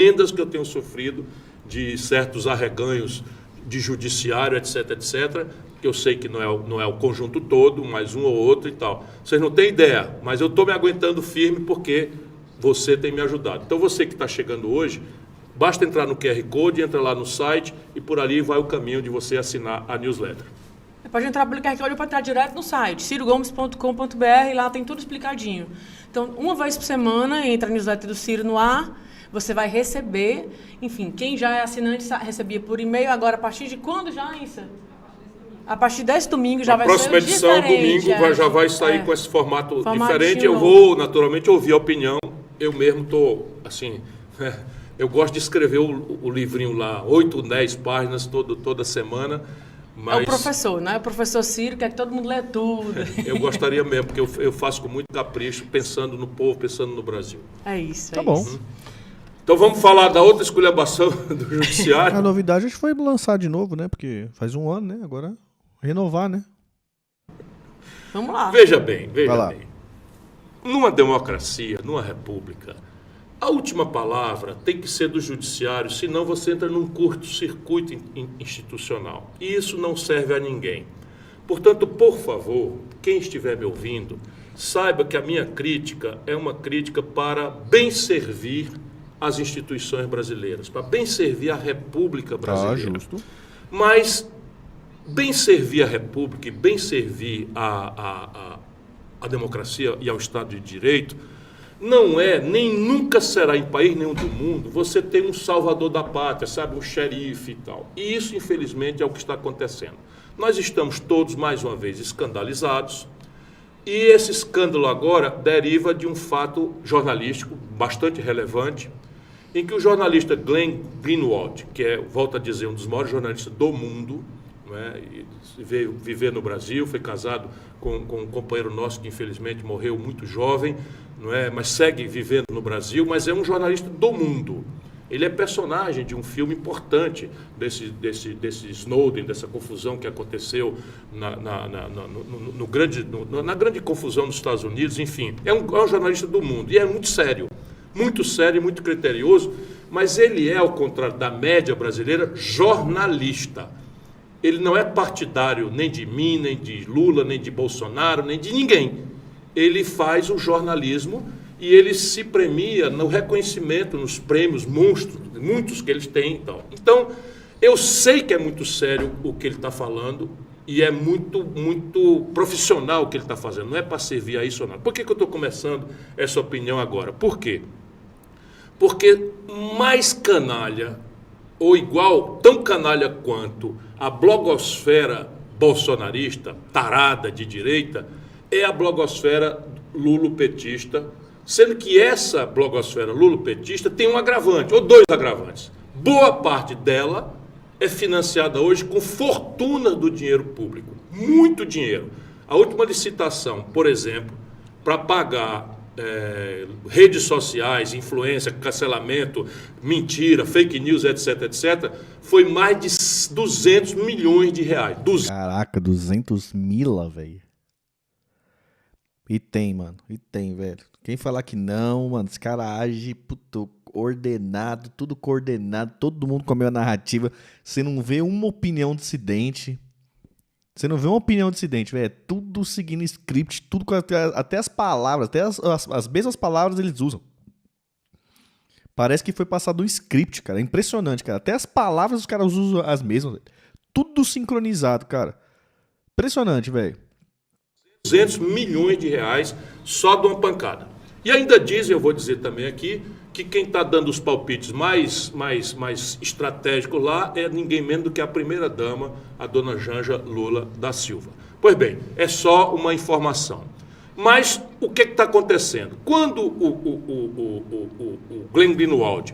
remendas que eu tenho sofrido de certos arreganhos de judiciário, etc, etc, que eu sei que não é o conjunto todo, mas um ou outro e tal. Vocês não têm ideia, mas eu estou me aguentando firme porque você tem me ajudado. Então você que está chegando hoje, basta entrar no QR Code, entra lá no site e por ali vai o caminho de você assinar a newsletter. Pode entrar pelo QR Code para entrar direto no site, cirogomes.com.br, e lá tem tudo explicadinho. Então, uma vez por semana, entra a newsletter do Ciro no ar, você vai receber, enfim, quem já é assinante recebia por e-mail, agora a partir de quando já, Issa? A partir desse domingo já vai ser diferente. A próxima edição, domingo, já vai sair com esse formato diferente. Eu vou, naturalmente, ouvir a opinião. Eu mesmo estou, assim, eu gosto de escrever o livrinho lá, 8, 10 páginas toda semana. Mas é o professor, né? O professor Ciro quer que todo mundo lê tudo. Eu gostaria mesmo, porque eu faço com muito capricho, pensando no povo, pensando no Brasil. É isso, tá bom. Isso. Então vamos falar da outra esculhambação do judiciário. A novidade acho que foi lançar de novo, né? Porque faz um ano, né? Agora renovar, né? Vamos lá. Veja bem. Numa democracia, numa república, a última palavra tem que ser do judiciário, senão você entra num curto-circuito institucional. E isso não serve a ninguém. Portanto, por favor, quem estiver me ouvindo, saiba que a minha crítica é uma crítica para bem servir as instituições brasileiras, para bem servir a República Brasileira. Justo. Mas bem servir a República e bem servir a democracia e ao Estado de Direito não é, nem nunca será em país nenhum do mundo, você tem um salvador da pátria, sabe, um xerife e tal. E isso, infelizmente, é o que está acontecendo. Nós estamos todos, mais uma vez, escandalizados, e esse escândalo agora deriva de um fato jornalístico bastante relevante, em que o jornalista Glenn Greenwald, que é, volto a dizer, um dos maiores jornalistas do mundo, não é? E veio viver no Brasil, foi casado com um companheiro nosso que infelizmente morreu muito jovem, não é? Mas segue vivendo no Brasil, mas é um jornalista do mundo. Ele é personagem de um filme importante desse Snowden, dessa confusão que aconteceu na grande confusão dos Estados Unidos, enfim. É um jornalista do mundo e é muito sério e muito criterioso, mas ele é, ao contrário da média brasileira, jornalista. Ele não é partidário nem de mim, nem de Lula, nem de Bolsonaro, nem de ninguém. Ele faz o jornalismo e ele se premia no reconhecimento, nos prêmios muitos que eles têm. Então, eu sei que é muito sério o que ele está falando e é muito, muito profissional o que ele está fazendo. Não é para servir a isso ou nada. Por que eu estou começando essa opinião agora? Por quê? Porque mais canalha, ou igual, tão canalha quanto a blogosfera bolsonarista, tarada de direita, é a blogosfera lulopetista, sendo que essa blogosfera lulopetista tem um agravante, ou dois agravantes. Boa parte dela é financiada hoje com fortuna do dinheiro público, muito dinheiro. A última licitação, por exemplo, para pagar redes sociais, influência, cancelamento, mentira, fake news, etc, etc, foi mais de 200 milhões de reais. Caraca, 200 mila, velho. E tem, mano. E tem, velho. Quem falar que não, mano, esse cara age, puto, ordenado, tudo coordenado, todo mundo com a mesma narrativa. Você não vê uma opinião dissidente. Você não vê uma opinião dissidente, velho. É tudo seguindo script, tudo com até as palavras, até as mesmas palavras eles usam. Parece que foi passado um script, cara. É impressionante, cara. Até as palavras os caras usam as mesmas. Véio. Tudo sincronizado, cara. Impressionante, velho. 200 milhões de reais só de uma pancada. E ainda dizem, eu vou dizer também aqui, que quem está dando os palpites mais estratégicos lá é ninguém menos do que a primeira-dama, a dona Janja Lula da Silva. Pois bem, é só uma informação. Mas o que está acontecendo? Quando o Glenn Greenwald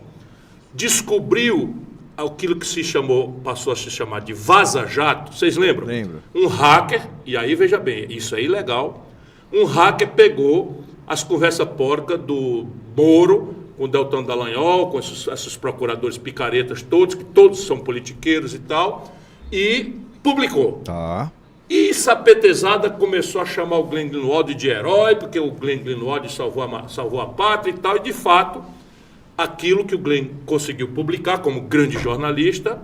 descobriu aquilo que passou a se chamar de vaza-jato, vocês lembram? Lembro. Um hacker, e aí veja bem, isso é ilegal, um hacker pegou as conversas porcas do Moro, com o Deltan Dallagnol, com esses procuradores picaretas todos, que todos são politiqueiros e tal, e publicou. Tá. E sapetezada começou a chamar o Glenn Greenwald de herói, porque o Glenn Greenwald salvou a pátria e tal, e de fato, aquilo que o Glenn conseguiu publicar como grande jornalista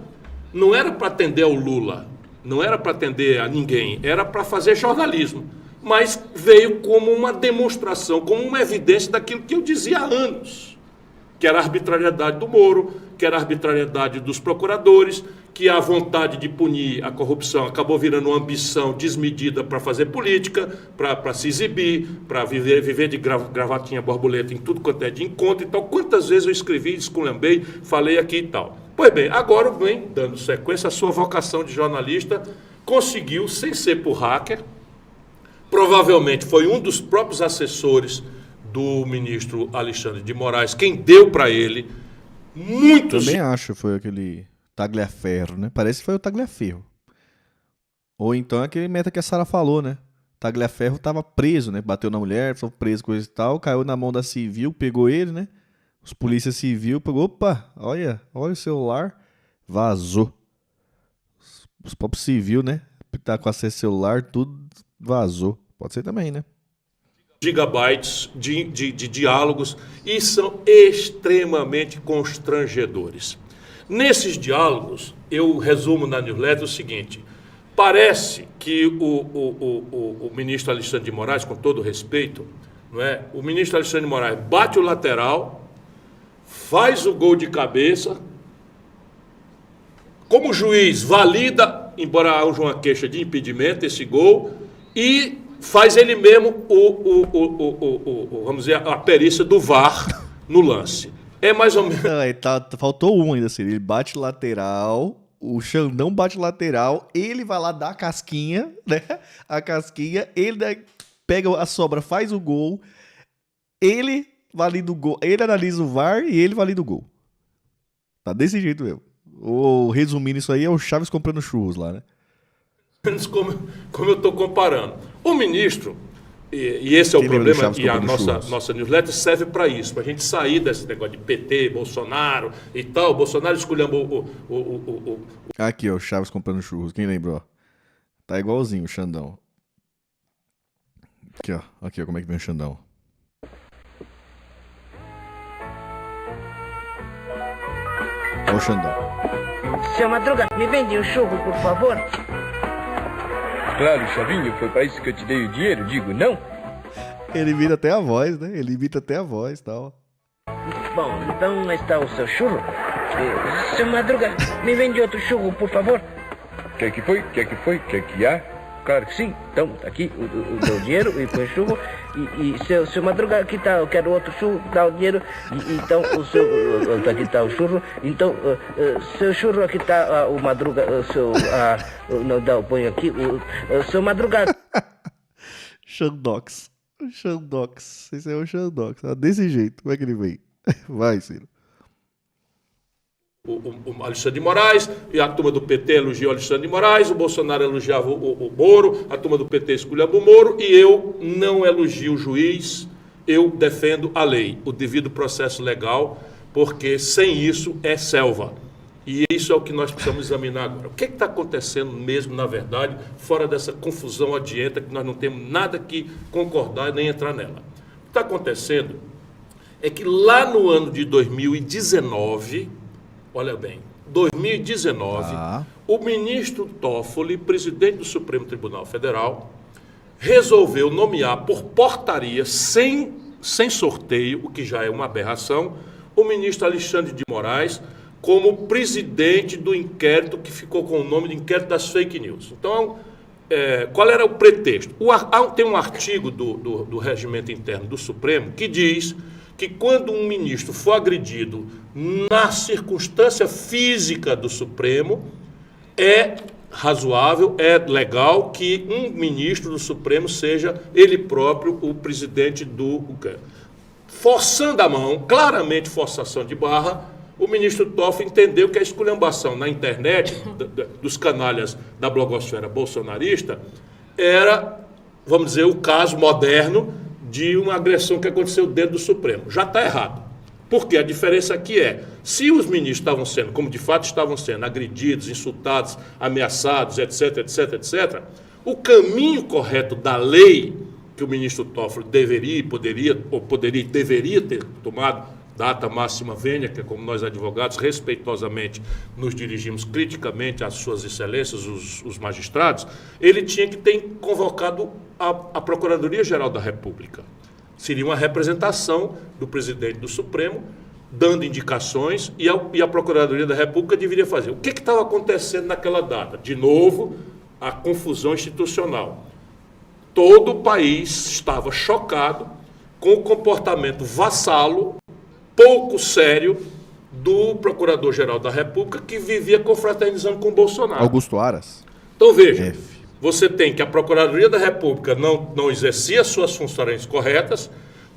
não era para atender ao Lula, não era para atender a ninguém, era para fazer jornalismo. Mas veio como uma demonstração, como uma evidência daquilo que eu dizia há anos, que era a arbitrariedade do Moro, que era a arbitrariedade dos procuradores, que a vontade de punir a corrupção acabou virando uma ambição desmedida para fazer política, para se exibir, para viver de gravatinha borboleta em tudo quanto é de encontro. Então, quantas vezes eu escrevi, desculhambei, falei aqui e tal. Pois bem, agora o Glenn, dando sequência à sua vocação de jornalista, conseguiu, sem ser por hacker, provavelmente foi um dos próprios assessores do ministro Alexandre de Moraes quem deu para ele muitos... Também acho que foi aquele Tagliaferro, né? Parece que foi o Tagliaferro. Ou então aquele meta que a Sara falou, né? Tagliaferro estava preso, né? Bateu na mulher, foi preso, coisa e tal, caiu na mão da civil, pegou ele, né? Os polícia civil pegou, opa, olha o celular, vazou. Os próprios civil, né? Tá com acesso ao celular, tudo vazou. Pode ser também, né? Gigabytes de diálogos e são extremamente constrangedores. Nesses diálogos, eu resumo na newsletter o seguinte: parece que o ministro Alexandre de Moraes, com todo respeito, não é? O ministro Alexandre de Moraes bate o lateral, faz o gol de cabeça, como juiz valida, embora haja uma queixa de impedimento, esse gol, e faz ele mesmo vamos dizer, a perícia do VAR no lance. É mais ou menos... Faltou um ainda, assim. Ele bate lateral, o Xandão bate lateral, ele vai lá dar a casquinha, né? A casquinha, ele pega a sobra, faz o gol, ele valida o gol, ele analisa o VAR e ele valida o gol. Tá desse jeito mesmo. Resumindo isso aí, é o Chaves comprando churros lá, né? Como eu estou comparando. O ministro, e esse é o problema, e a nossa newsletter serve para isso, para a gente sair desse negócio de PT, Bolsonaro e tal. O Bolsonaro esculhambou Aqui, ó, o Chaves comprando churros. Quem lembrou? Tá igualzinho o Xandão. Aqui, ó, como é que vem o Xandão. Olha o Xandão. Seu Madruga, me vende um churro, por favor. Claro, Chavinho, foi para isso que eu te dei o dinheiro, digo não? Ele imita até a voz, né? Ele imita até a voz e tal. Bom, então está o seu churro. Seu Madruga, me vende outro churro, por favor. Quer que foi? Quer que há? Claro que sim. Então, tá aqui o teu dinheiro e põe churro. E seu Madruga, aqui tá, eu quero outro churro, dá o dinheiro. Então, aqui tá o churro. Então, seu churro, aqui tá o Madruga, não dá, eu ponho aqui. Seu Madruga. Xandox. Esse é o Xandox. Desse jeito, como é que ele vem? Vai, Ciro. O Alexandre de Moraes, e a turma do PT elogiou o Alexandre de Moraes, o Bolsonaro elogiava o Moro, a turma do PT escolheu o Moro, e eu não elogio o juiz, eu defendo a lei, o devido processo legal, porque sem isso é selva. E isso é o que nós precisamos examinar agora. O que está acontecendo mesmo, na verdade, fora dessa confusão adianta, que nós não temos nada que concordar nem entrar nela. O que está acontecendo é que lá no ano de 2019... Olha bem, 2019, o ministro Toffoli, presidente do Supremo Tribunal Federal, resolveu nomear por portaria, sem sorteio, o que já é uma aberração, o ministro Alexandre de Moraes como presidente do inquérito que ficou com o nome de inquérito das fake news. Então, qual era o pretexto? Tem um artigo do regimento interno do Supremo que diz que quando um ministro for agredido na circunstância física do Supremo, é razoável, é legal que um ministro do Supremo seja ele próprio o presidente do... Forçando a mão, claramente forçação de barra, o ministro Toffoli entendeu que a esculhambação na internet dos canalhas da blogosfera bolsonarista era, vamos dizer, o caso moderno de uma agressão que aconteceu dentro do Supremo. Já está errado. Porque a diferença aqui é, se os ministros estavam sendo, como de fato estavam sendo, agredidos, insultados, ameaçados, etc., etc., etc., o caminho correto da lei que o ministro Toffoli deveria ter tomado data máxima vênia, que é como nós advogados respeitosamente nos dirigimos criticamente às suas excelências, os magistrados, ele tinha que ter convocado a Procuradoria-Geral da República. Seria uma representação do presidente do Supremo, dando indicações, e a Procuradoria da República deveria fazer. O que estava acontecendo naquela data? De novo, a confusão institucional. Todo o país estava chocado com o comportamento vassalo, pouco sério, do Procurador-Geral da República, que vivia confraternizando com o Bolsonaro. Augusto Aras. Então, veja, você tem que a Procuradoria da República não exercia suas funções corretas,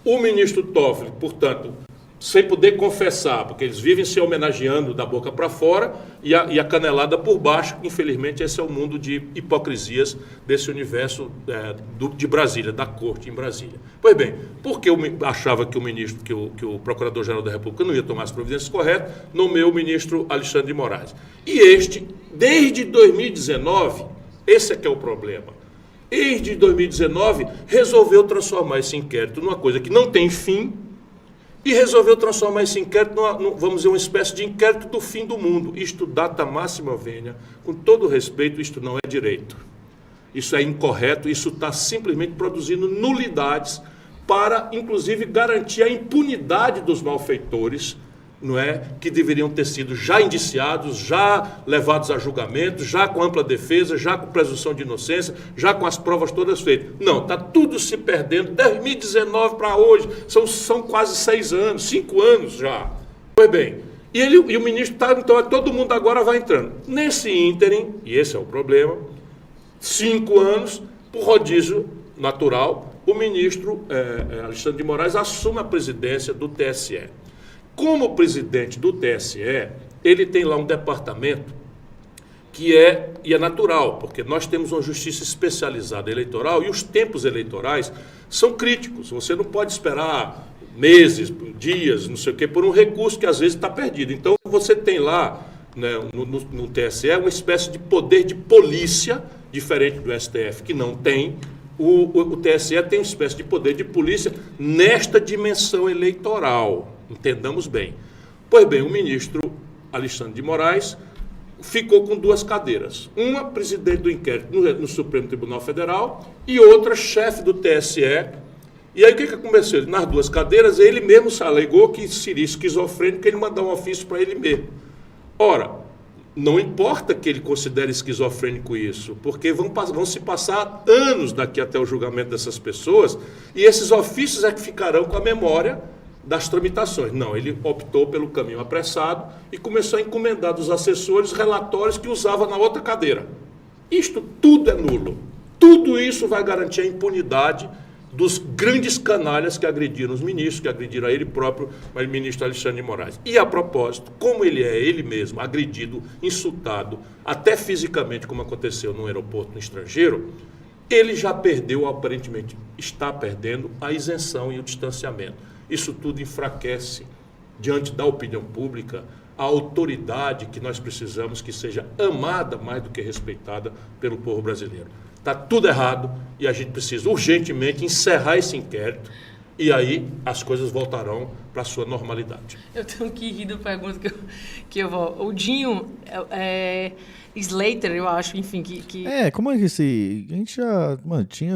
o ministro Toffoli, portanto, sem poder confessar, porque eles vivem se homenageando da boca para fora e a canelada por baixo. Infelizmente, esse é o mundo de hipocrisias desse universo de Brasília, da corte em Brasília. Pois bem, porque eu achava que o Procurador-Geral da República não ia tomar as providências corretas, nomeou o ministro Alexandre de Moraes. E este, desde 2019, esse é que é o problema. Desde 2019, resolveu transformar esse inquérito numa coisa que não tem fim, e resolveu transformar esse inquérito vamos dizer, uma espécie de inquérito do fim do mundo. Isto, data máxima vênia, com todo respeito, isto não é direito. Isso é incorreto, isso está simplesmente produzindo nulidades para, inclusive, garantir a impunidade dos malfeitores, não é? Que deveriam ter sido já indiciados, já levados a julgamento, já com ampla defesa, já com presunção de inocência, já com as provas todas feitas. Não, está tudo se perdendo, 2019 para hoje, são quase 6 anos, 5 anos já. Pois bem, e o ministro está, então todo mundo agora vai entrando. Nesse ínterim, e esse é o problema, 5 anos, por rodízio natural, o ministro Alexandre de Moraes assume a presidência do TSE. Como presidente do TSE, ele tem lá um departamento que é natural, porque nós temos uma justiça especializada eleitoral e os tempos eleitorais são críticos. Você não pode esperar meses, dias, não sei o quê, por um recurso que às vezes está perdido. Então, você tem lá, né, no TSE, uma espécie de poder de polícia, diferente do STF, que não tem. O TSE tem uma espécie de poder de polícia nesta dimensão eleitoral. Entendamos bem. Pois bem, o ministro Alexandre de Moraes ficou com 2 cadeiras. Uma, presidente do inquérito no Supremo Tribunal Federal, e outra, chefe do TSE. E aí o que aconteceu? Nas 2 cadeiras, ele mesmo se alegou que seria esquizofrênico, ele mandar um ofício para ele mesmo. Ora, não importa que ele considere esquizofrênico isso, porque vão se passar anos daqui até o julgamento dessas pessoas, e esses ofícios é que ficarão com a memória das tramitações. Não, ele optou pelo caminho apressado e começou a encomendar dos assessores relatórios que usava na outra cadeira. Isto tudo é nulo. Tudo isso vai garantir a impunidade dos grandes canalhas que agrediram os ministros, que agrediram a ele próprio, o ministro Alexandre de Moraes. E, a propósito, como ele é ele mesmo agredido, insultado, até fisicamente, como aconteceu no aeroporto no estrangeiro, ele já perdeu, aparentemente está perdendo, a isenção e o distanciamento. Isso tudo enfraquece, diante da opinião pública, a autoridade que nós precisamos que seja amada mais do que respeitada pelo povo brasileiro. Está tudo errado e a gente precisa urgentemente encerrar esse inquérito e aí as coisas voltarão para a sua normalidade. Eu tenho que rir da pergunta que eu vou... O Dinho Slater, eu acho, enfim, que... Como é que esse... A gente já, tinha